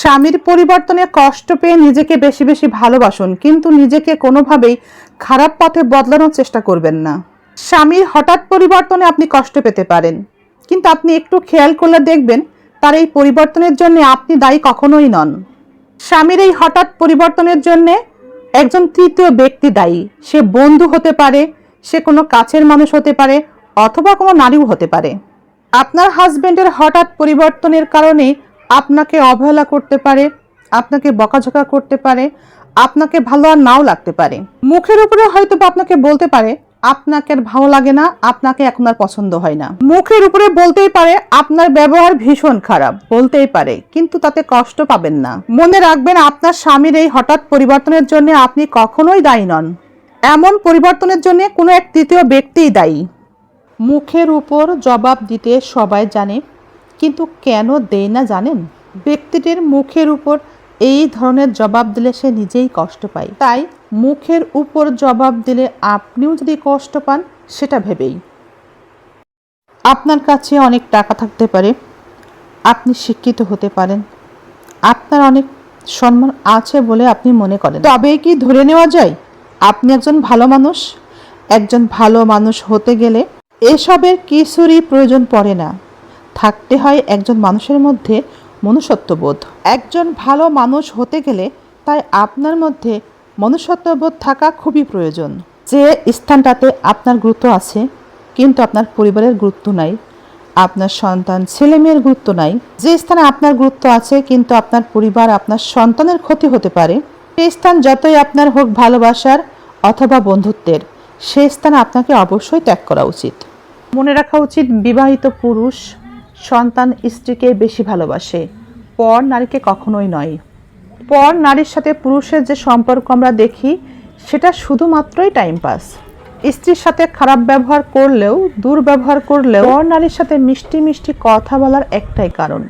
স্বামীর পরিবর্তনে কষ্ট পেয়ে নিজেকে বেশি বেশি ভালোবাসুন, কিন্তু নিজেকে কোনোভাবেই খারাপ পথে বদলানোর চেষ্টা করবেন না। স্বামীর হঠাৎ পরিবর্তনে আপনি কষ্ট পেতে পারেন, কিন্তু আপনি একটু খেয়াল করলে দেখবেন তার এই পরিবর্তনের জন্য আপনি দায়ী কখনোই নন। স্বামীর এই হঠাৎ পরিবর্তনের জন্য একজন তৃতীয় ব্যক্তি দায়ী। সে বন্ধু হতে পারে, সে কোনো কাছের মানুষ হতে পারে, অথবা কোনো নারীও হতে পারে। আপনার হাজবেন্ডের হঠাৎ পরিবর্তনের কারণে আপনাকে অবহেলা করতে পারে, আপনাকে বকাঝকা করতে পারে, আপনাকে ভালো আর নাও লাগতে পারে। মুখের উপরে হয়তো আপনাকে বলতে পারে আপনাকে আর ভালো লাগে না, আপনাকে এখন আর পছন্দ হয় না। মুখের উপরে বলতেই পারে আপনার ব্যবহার ভীষণ খারাপ, বলতেই পারে, কিন্তু তাতে কষ্ট পাবেন না। মনে রাখবেন, আপনার স্বামীর এই হঠাৎ পরিবর্তনের জন্য আপনি কখনোই দায়ী নন। এমন পরিবর্তনের জন্য কোনো এক তৃতীয় ব্যক্তিই দায়ী। মুখের উপর জবাব দিতে সবাই জানে, কিন্তু কেন দেয় না জানেন? ব্যক্তিটির মুখের উপর এই ধরনের জবাব দিলে সে নিজেই কষ্ট পায়। তাই মুখের উপর জবাব দিলে আপনিও যদি কষ্ট পান, সেটা ভেবেই। আপনার কাছে অনেক টাকা থাকতে পারে, আপনি শিক্ষিত হতে পারেন, আপনার অনেক সম্মান আছে বলে আপনি মনে করেন, তবে কি ধরে নেওয়া যায় আপনি একজন ভালো মানুষ? একজন ভালো মানুষ হতে গেলে এসবের কিছুরই প্রয়োজন পড়ে না। থাকতে হয় একজন মানুষের মধ্যে মনুষ্যত্ববোধ। একজন ভালো মানুষ হতে গেলে তাই আপনার মধ্যে মনুষ্যত্ববোধ থাকা খুবই প্রয়োজন। যে স্থানটাতে আপনার গুরুত্ব আছে কিন্তু আপনার পরিবারের গুরুত্ব নাই, আপনার সন্তান ছেলে মেয়ের গুরুত্ব নাই, যে স্থানে আপনার গুরুত্ব আছে কিন্তু আপনার পরিবার আপনার সন্তানের ক্ষতি হতে পারে, সেই স্থান যতই আপনার হোক ভালোবাসার অথবা বন্ধুত্বের, সেই স্থানে আপনাকে অবশ্যই ত্যাগ করা উচিত। মনে রাখা উচিত, বিবাহিত পুরুষ সন্তান স্ত্রীকে বেশি ভালোবাসে, পর নারীকে কখনোই নয়। পর নারীর সাথে পুরুষের যে সম্পর্ক আমরা দেখি, সেটা শুধুমাত্রই টাইম পাস। স্ত্রীর সাথে খারাপ ব্যবহার করলেও, দুর্ব্যবহার করলেও পর নারীর সাথে মিষ্টি মিষ্টি কথা বলার একটাই কারণ,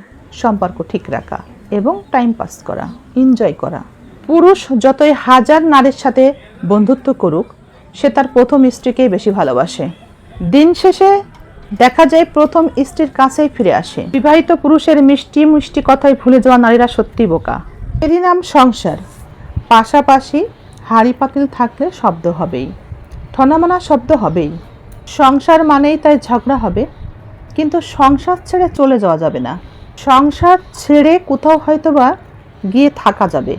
সম্পর্ক ঠিক রাখা এবং টাইম পাস করা, এনজয় করা। পুরুষ যতই হাজার নারীর সাথে বন্ধুত্ব করুক, সে তার প্রথম স্ত্রীকেই বেশি ভালোবাসে। দিন শেষে দেখা যায় প্রথম স্ত্রীর কাছেই ফিরে আসে। বিবাহিত পুরুষের মিষ্টি মিষ্টি কথায় ভুলে যাওয়া নারীরা সত্যি বোকা। এরই নাম সংসার। পাশাপাশি হাঁড়ি পাতিল থাকলে শব্দ হবেই, ঠনামনা শব্দ হবেই। সংসার মানেই তাই ঝগড়া হবে, কিন্তু সংসার ছেড়ে চলে যাওয়া যাবে না। সংসার ছেড়ে কোথাও হয়তোবা গিয়ে থাকা যাবে,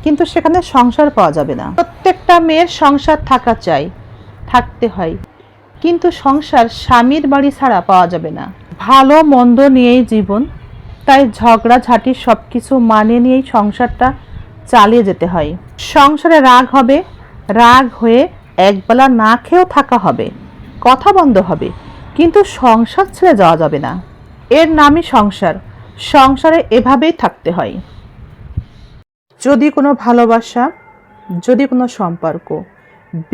কিন্তু সেখানে সংসার পাওয়া যাবে না। প্রত্যেকটা মেয়ের সংসার থাকা চাই, থাকতে হয়, কিন্তু সংসার স্বামীর বাড়ি ছাড়া পাওয়া যাবে না। ভালো মন্দ নিয়েই জীবন, তাই ঝগড়াঝাঁটি সব কিছু মানিয়ে নিয়েই সংসারটা চালিয়ে যেতে হয়। সংসারে রাগ হবে, রাগ হয়ে একবেলা না খেয়েও থাকা হবে, কথা বন্ধ হবে, কিন্তু সংসার ছেড়ে যাওয়া যাবে না। এর নামই সংসার। সংসারে এভাবেই থাকতে হয়। যদি কোনো ভালোবাসা, যদি কোনো সম্পর্ক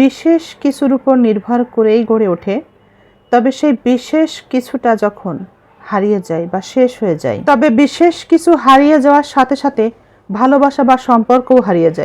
বিশেষ কিছুর উপর নির্ভর করেই গড়ে ওঠে, তবে সেই বিশেষ কিছুটা যখন হারিয়ে যায় বা শেষ হয়ে যায়, তবে বিশেষ কিছু হারিয়ে যাওয়ার সাথে সাথে ভালোবাসা বা সম্পর্কও হারিয়ে যায়।